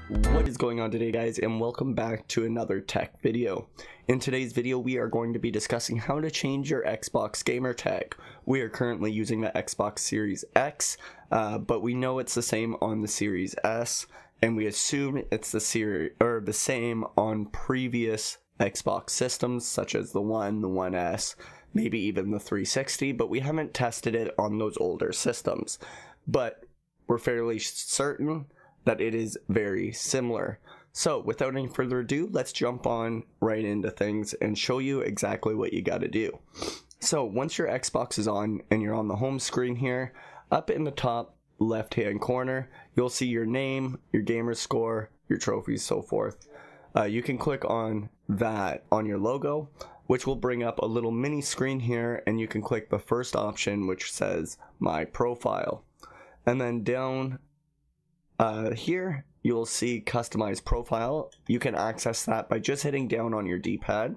What is going on today, guys, and welcome back to another tech video. In today's video we are going to be discussing how to change your Xbox gamer tag. We are currently using the Xbox Series X, but we know it's the same on the Series S, and we assume it's the same on previous Xbox systems such as the One, the One S, maybe even the 360, but we haven't tested it on those older systems. But we're fairly certain that it is very similar. So without any further ado, let's jump on right into things and show you exactly what you got to do. So once your Xbox is on and you're on the home screen here, up in the top left hand corner, you'll see your name, your gamer score, your trophies, so forth. You can click on that on your logo, which will bring up a little mini screen here, and you can click the first option which says My Profile. And then down here you'll see Customize Profile. You can access that by just hitting down on your D-pad.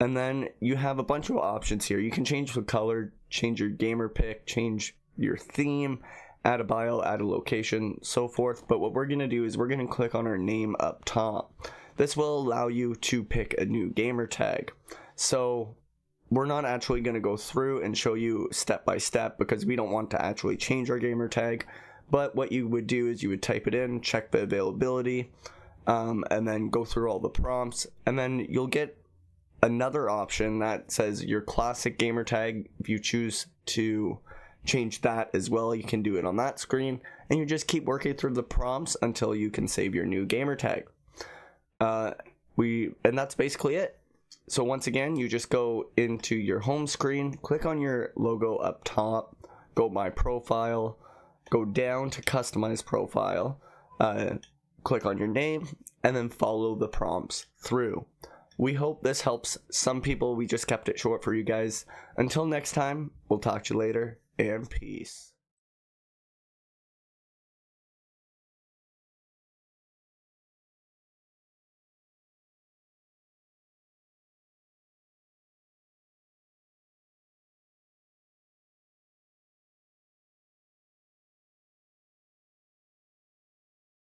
And then you have a bunch of options here. You can change the color, change your gamer pick, change your theme, add a bio, add a location, so forth. But what we're going to do is we're going to click on our name up top. This will allow you to pick a new gamer tag. So we're not actually going to go through and show you step by step because we don't want to actually change our gamer tag. But what you would do is you would type it in, check the availability, and then go through all the prompts, and then you'll get another option that says your classic gamer tag. If you choose to change that as well, you can do it on that screen, and you just keep working through the prompts until you can save your new gamer tag. And that's basically it. So once again, you just go into your home screen, click on your logo up top, go My Profile, go down to Customize Profile, click on your name, and then follow the prompts through. We hope this helps some people. We just kept it short for you guys. Until next time, we'll talk to you later, and peace.